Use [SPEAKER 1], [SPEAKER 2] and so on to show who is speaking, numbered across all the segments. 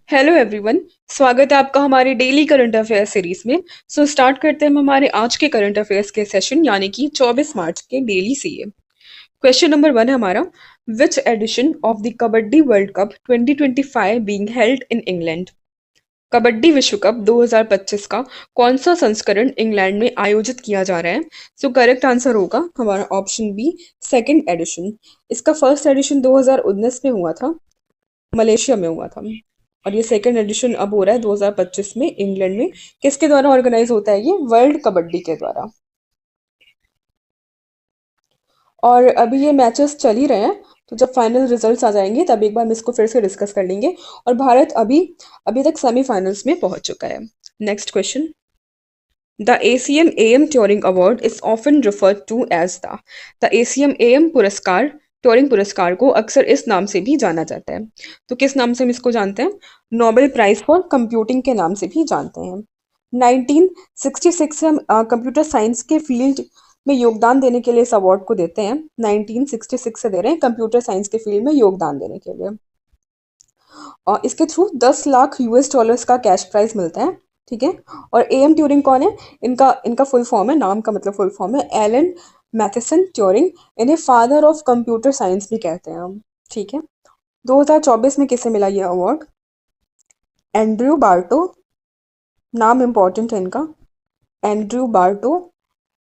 [SPEAKER 1] Hello everyone. स्वागत है आपका हमारे डेली करंट अफेयर सीरीज में। स्टार्ट करते हैं हम हमारे आज के करंट अफेयर्स के सेशन यानी कि 24 मार्च के डेली सीए। क्वेश्चन नंबर 1 है हमारा, which edition of the kabaddi world cup 2025 being held in England. Kabaddi विश्व कप 2025 का कौन सा संस्करण इंग्लैंड में आयोजित किया जा रहा है। करेक्ट आंसर होगा हमारा ऑप्शन बी, सेकंड एडिशन। इसका फर्स्ट एडिशन 2019 में हुआ था, मलेशिया में हुआ था। और ये सेकंड एडिशन अब हो रहा है 2025 में इंग्लैंड में। किसके द्वारा ऑर्गेनाइज होता है ये? वर्ल्ड कबड्डी के द्वारा। और अभी ये मैचेस चल ही रहे हैं, तो जब फाइनल रिजल्ट्स आ जाएंगे तब एक बार हम इसको फिर से डिस्कस कर लेंगे। और भारत अभी अभी तक सेमीफाइनल्स में पहुंच चुका है। Next question, the ACM AM Turing award is often referred to as the ACM AM पुरस्कार। ट्यूरिंग पुरस्कार को अक्सर इस नाम से भी जाना जाता है। तो किस नाम से हम इसको जानते हैं? नोबेल प्राइज फॉर कंप्यूटिंग के नाम से भी जानते हैं। 1966 से हम कंप्यूटर साइंस के फील्ड में योगदान देने के लिए इस अवार्ड को देते हैं। 1966 से दे रहे हैं कंप्यूटर साइंस के फील्ड में योगदान देने के लिए। और इसके थ्रू 10 लाख यूएस डॉलर्स का कैश प्राइज मिलता है। ठीक है। और एएम ट्यूरिंग कौन है? इनका इनका फुल फॉर्म है, नाम का मतलब फुल फॉर्म है एलन मैथेसन ट्यूरिंग। इन्हें फादर ऑफ कंप्यूटर साइंस भी कहते हैं हम। ठीक है। 2024 में किसे मिला ये अवार्ड? एंड्रयू बार्टो, नाम इंपॉर्टेंट है इनका, एंड्रयू बार्टो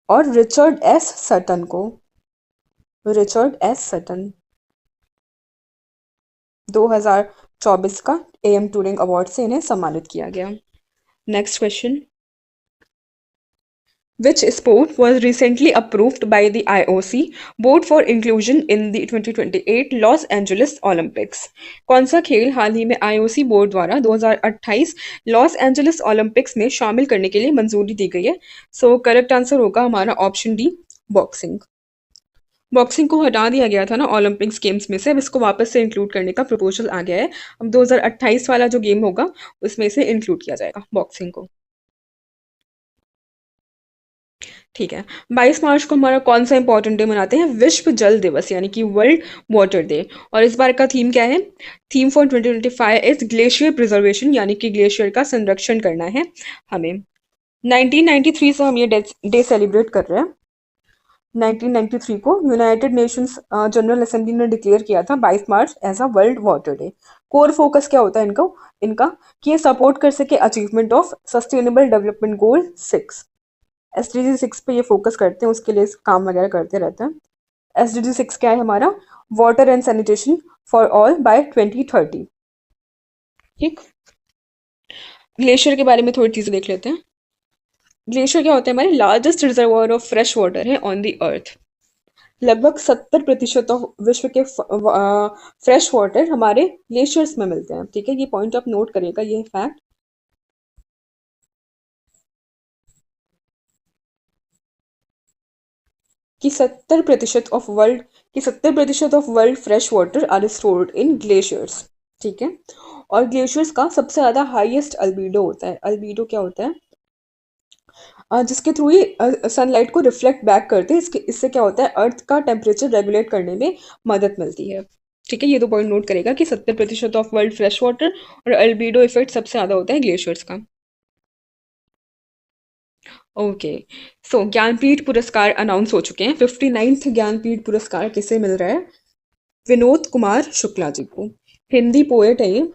[SPEAKER 1] और रिचर्ड एस सटन को। रिचर्ड एस सटन 2024 का एएम ट्यूरिंग अवार्ड से इन्हें सम्मानित किया गया। Next question, which sport was recently approved by the IOC Board for Inclusion in the 2028 Los Angeles Olympics। कौन सा खेल हाल ही में आईओसी बोर्ड द्वारा 2028 लॉस एंजलिस ओलंपिक्स में शामिल करने के लिए मंजूरी दी गई है? करेक्ट आंसर होगा हमारा ऑप्शन डी, बॉक्सिंग। बॉक्सिंग को हटा दिया गया था ना ओलंपिक्स गेम्स में से, अब इसको वापस से इंक्लूड करने का प्रपोजल आ गया है। अब 2028 वाला जो गेम होगा उसमें से इंक्लूड किया जाएगा बॉक्सिंग को। ठीक है। 22 मार्च को हमारा कौन सा इंपॉर्टेंट डे मनाते हैं? विश्व जल दिवस यानी कि वर्ल्ड वाटर डे। और इस बार का थीम क्या है? Theme for 2025 is glacier preservation यानी कि ग्लेशियर का संरक्षण करना है हमें। 1993 से हम ये डे सेलिब्रेट कर रहे हैं। 1993 को यूनाइटेड नेशंस जनरल असेंबली ने डिक्लेयर किया था 22 March as a world water day. Core focus क्या होता है इनका कि ये सपोर्ट कर सके achievement of sustainable development goal 6। SDG 6 पे ये फोकस करते हैं, उसके लिए काम वगैरह करते रहते हैं। एसडीजी 6 क्या है हमारा? Water and sanitation for all by 2030। ठीक। ग्लेशियर के बारे में थोड़ी चीजें देख लेते हैं। ग्लेशियर क्या होता है? हमारे largest reservoir of fresh water है ऑन दी अर्थ। लगभग 70% ऑफ विश्व के फ्रेश वाटर हमारे ग्लेशियर्स में मिलते हैं। ठीक है, ये पॉइंट आप नोट करिएगा, ये फैक्ट। कि 70% of world fresh water are stored in glaciers. ठीक है। और ग्लेशियर्स का सबसे ज्यादा हाईएस्ट अल्बीडो होता है। अल्बीडो क्या होता है? जिसके थ्रू ये सनलाइट को रिफ्लेक्ट बैक करते हैं। इससे क्या होता है? अर्थ का टेम्परेचर रेगुलेट करने में मदद मिलती है। ठीक है, ये दो पॉइंट नोट करेगा कि 70% ऑफ वर्ल्ड फ्रेश वाटर और अल्बीडो इफेक्ट सबसे ज्यादा होता है ग्लेशियर्स का। ओके। ज्ञानपीठ पुरस्कार अनाउंस हो चुके हैं। 59th ज्ञानपीठ पुरस्कार किसे मिल रहा है? विनोद कुमार शुक्ला जी को। हिंदी पोएट है ये,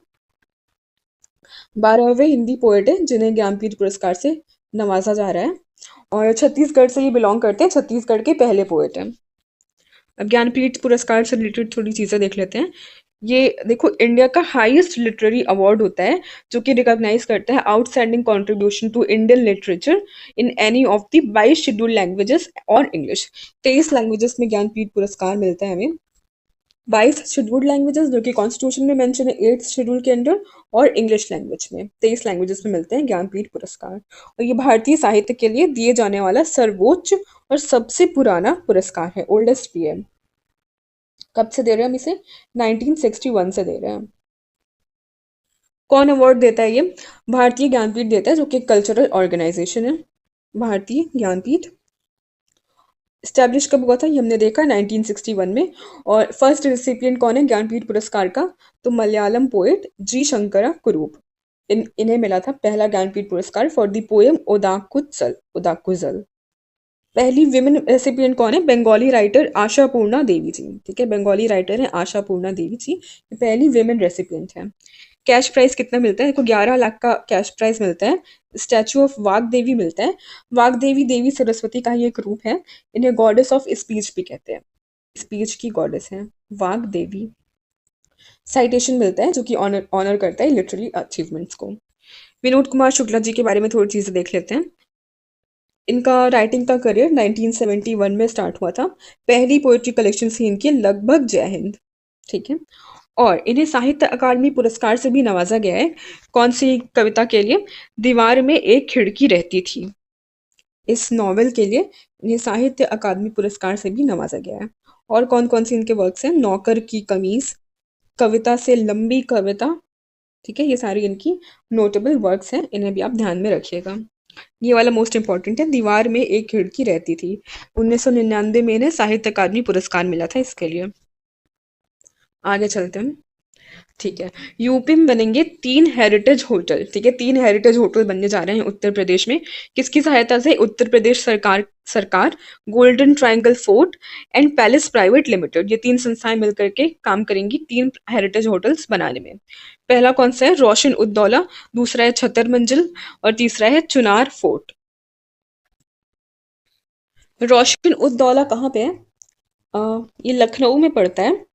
[SPEAKER 1] 12वें हिंदी पोएट है जिन्हें ज्ञानपीठ पुरस्कार से नवाजा जा रहा है। और छत्तीसगढ़ से ये बिलोंग करते हैं, छत्तीसगढ़ के पहले पोएट हैं। अब ज्ञानपीठ पुरस्कार से रिलेटेड थोड़ी चीजें देख लेते हैं। ये देखो, इंडिया का हाईएस्ट लिटरेरी अवार्ड होता है जो कि रिकॉग्नाइज करता है outstanding contribution to Indian literature in any of the 22 scheduled languages और इंग्लिश। 23 लैंग्वेजेस में ज्ञानपीठ पुरस्कार मिलता है हमें। 22 शेड्यूल्ड लैंग्वेजेस जो कि कॉन्स्टिट्यूशन में मेंशन है 8th शेड्यूल के अंडर, और इंग्लिश लैंग्वेज में 23 लैंग्वेजेस में मिलते हैं ज्ञानपीठ पुरस्कार। और ये भारतीय साहित्य के लिए दिए जाने वाला सर्वोच्च और सबसे पुराना पुरस्कार है, ओल्डेस्ट भी है। कब से दे रहे हैं हम इसे? 1961 से दे रहे हैं। कौन अवार्ड देता है ये? भारतीय ज्ञानपीठ देता है, जो कि कल्चरल ऑर्गेनाइजेशन है, भारतीय ज्ञानपीठ। स्टैब्लिश कब हुआ था ये हमने देखा 1961 में। और फर्स्ट रिसिपिएंट कौन है ज्ञानपीठ पुरस्कार का? तो मलयालम पोएट जी शंकरा कुरूप। इन्हें मिला था पहला ज्ञानपीठ पुरस्कार फॉर द पोएम ओदाकुत्सल ओदाकुजल। पहली विमेन रेसिपिएंट कौन है? बंगाली राइटर आशा पूर्णा देवी जी। ठीक है, बंगाली राइटर है आशा पूर्णा देवी जी, ये पहली विमेन रेसिपिएंट है। कैश प्राइस कितना मिलता है? देखो 11 लाख का कैश प्राइस मिलता है। स्टैचू ऑफ वाग देवी मिलता है। वाग देवी देवी सरस्वती का ही एक रूप है। इन्हें गॉडेस ऑफ स्पीच भी कहते हैं, स्पीच की गॉडेस हैं वाग देवी। साइटेशन मिलता है जो कि ऑनर ऑनर करता है लिटरेरी अचीवमेंट्स को। विनोद कुमार शुक्ला जी के बारे में थोड़ी चीज़ें देख लेते हैं। इनका राइटिंग का करियर 1971 में स्टार्ट हुआ था। पहली पोएट्री कलेक्शन थी इनकी लगभग जय हिंद। ठीक है, और इन्हें साहित्य अकादमी पुरस्कार से भी नवाजा गया है। कौन सी कविता के लिए? दीवार में एक खिड़की रहती थी। इस नॉवेल के लिए इन्हें साहित्य अकादमी पुरस्कार से भी नवाजा गया है। और कौन कौन सी इनके वर्क्स हैं? नौकर की कमीज, कविता से लंबी कविता। ठीक है, ये सारी इनकी नोटेबल वर्क्स हैं, इन्हें भी आप ध्यान में रखिएगा। ये वाला मोस्ट इंपॉर्टेंट है, दीवार में एक खिड़की रहती थी। 1999 में इन्हें साहित्य अकादमी पुरस्कार मिला था इसके लिए। आगे चलते हैं। ठीक है, यूपी में बनेंगे 3 हेरिटेज होटल। ठीक है, 3 हेरिटेज होटल बनने जा रहे हैं उत्तर प्रदेश में। किसकी सहायता से? उत्तर प्रदेश सरकार सरकार golden triangle fort and palace private limited, ये 3 संस्थाएं मिलकर के काम करेंगी 3 हेरिटेज होटल्स बनाने में। पहला कौन सा है? रोशन उद्दौला, दूसरा है छतर मंजिल, और तीसरा है चुनार फोर्ट। रोशन उद्दौला कहाँ पे है? ये लखनऊ में पड़ता है।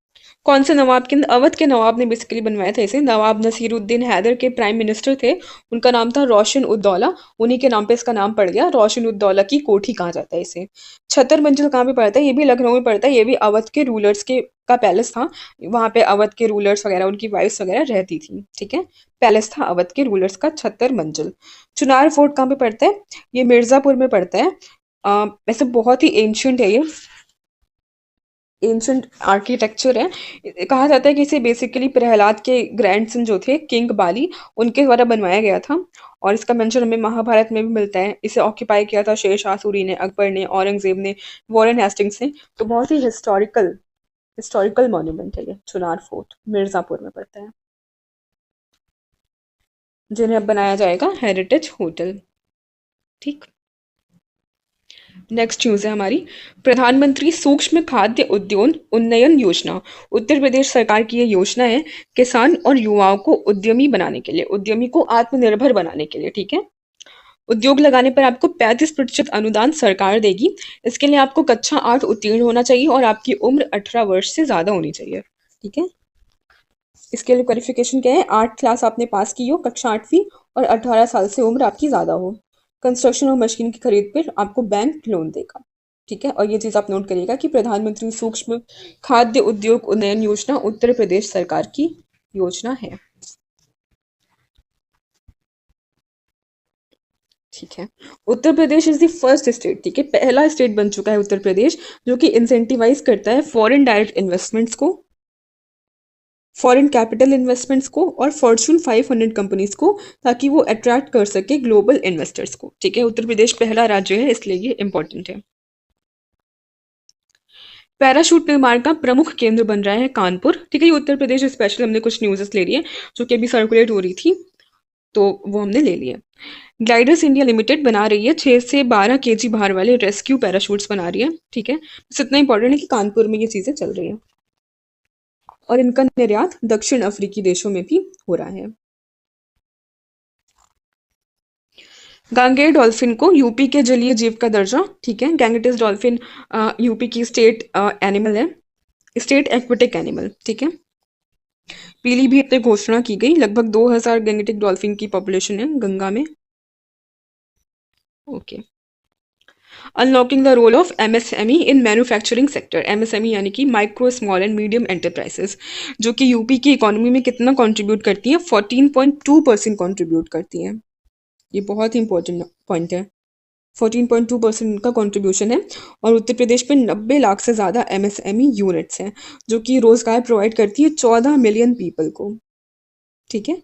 [SPEAKER 1] कौन से नवाब के? अवध के नवाब ने बेसिकली बनवाया था इसे। नवाब नसीरुद्दीन हैदर के प्राइम मिनिस्टर थे, उनका नाम था रोशन उद्दौला, उन्हीं के नाम पे इसका नाम पड़ गया। रोशन उद्दौला की कोठी कहा जाता है इसे। छतर मंजिल कहाँ पे पड़ता है? ये भी लखनऊ में पड़ता है, ये भी अवध के रूलर्स के का पैलेस था। वहां पे अवध के रूलर्स वगैरह, उनकी वाइफ्स वगैरह रहती थी। ठीक है, पैलेस था अवध के रूलर्स का छतर मंजिल। चुनार फोर्ट कहाँ पे पड़ता है? ये मिर्जापुर में पड़ता है। वैसे बहुत ही एंशियंट है ये, एंशंट आर्किटेक्चर है। कहा जाता है कि इसे बेसिकली प्रहलाद के ग्रैंडसन जो थे किंग बाली, उनके द्वारा बनवाया गया था। और इसका मेंशन हमें महाभारत में भी मिलता है। इसे ऑक्यूपाई किया था शेरशाह सूरी ने, अकबर ने, औरंगजेब ने, वॉरेन हेस्टिंग्स ने। तो बहुत ही हिस्टोरिकल हिस्टोरिकल मॉन्यूमेंट है ये चुनार फोर्ट, मिर्जापुर में पड़ता है, जिन्हें अब बनाया जाएगा हेरिटेज होटल। ठीक, नेक्स्ट न्यूज़ है हमारी, प्रधानमंत्री सूक्ष्म खाद्य उद्योग उन्नयन योजना। उत्तर प्रदेश सरकार की ये योजना है किसान और युवाओं को उद्यमी बनाने के लिए, उद्यमी को आत्मनिर्भर बनाने के लिए। ठीक है, उद्योग लगाने पर आपको 35% अनुदान सरकार देगी। इसके लिए आपको कक्षा 8 उत्तीर्ण होना चाहिए और आपकी उम्र 18 वर्ष से ज्यादा होनी चाहिए। ठीक है, इसके लिए क्वालिफिकेशन क्या है? 8 क्लास आपने पास की हो, कक्षा 8वीं, और 18 साल से उम्र आपकी ज़्यादा हो। कंस्ट्रक्शन और मशीन की खरीद पर आपको बैंक लोन देगा। ठीक है, और ये चीज़ आप नोट करिएगा कि प्रधानमंत्री सूक्ष्म खाद्य उद्योग उन्नयन योजना उत्तर प्रदेश सरकार की योजना है। ठीक है, Uttar Pradesh is the first state, ठीक है, पहला स्टेट बन चुका है उत्तर प्रदेश जो कि इंसेंटिवाइज करता है फॉरेन डायरेक्ट इन्वेस्टमेंट्स को, फॉरेन कैपिटल इन्वेस्टमेंट्स को, और फॉर्च्यून 500 कंपनीज को, ताकि वो अट्रैक्ट कर सके ग्लोबल इन्वेस्टर्स को। ठीक है, उत्तर प्रदेश पहला राज्य है, इसलिए ये इंपॉर्टेंट है। पैराशूट निर्माण का प्रमुख केंद्र बन रहा है कानपुर। ठीक है, ये उत्तर प्रदेश स्पेशल हमने कुछ न्यूज़ेस ले लिए जो कि अभी सर्कुलेट हो रही थी, तो वो हमने ले लिए। ग्लाइडर्स इंडिया लिमिटेड बना रही है 6 से 12 kg भार वाले रेस्क्यू पैराशूट्स बना रही है। ठीक है, बस इतना इंपॉर्टेंट है कि कानपुर में ये चीज़ें चल रही हैं, और इनका निर्यात दक्षिण अफ्रीकी देशों में भी हो रहा है। गांगेय डॉल्फिन को यूपी के जलीय जीव का दर्जा। ठीक है, गैंगेटिस डॉल्फिन यूपी की स्टेट एनिमल है, स्टेट एक्वेटिक एनिमल। ठीक है, पीलीभीत में घोषणा की गई, लगभग 2000 गैंगेटिक डॉल्फिन की पॉपुलेशन है गंगा में। Okay, unlocking the role of MSME in manufacturing sector. MSME यानी कि micro small and medium enterprises, जो कि यूपी की इकोनॉमी में कितना कंट्रीब्यूट करती है? 14.2% कंट्रीब्यूट करती है। ये बहुत ही इंपॉर्टेंट पॉइंट है, 14.2% का कंट्रीब्यूशन है। और उत्तर प्रदेश में 90 लाख से ज़्यादा एमएसएमई यूनिट्स हैं जो कि रोजगार प्रोवाइड करती है 14 मिलियन पीपल को। ठीक है,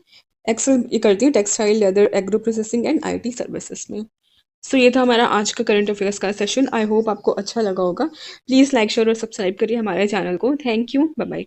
[SPEAKER 1] एक्सेल ये करती है textile, leather, agro processing and IT services में। सो ये था हमारा आज का करंट अफेयर्स का सेशन। आई होप आपको अच्छा लगा होगा। प्लीज़ लाइक शेयर और सब्सक्राइब करिए हमारे चैनल को। Thank you. Bye bye.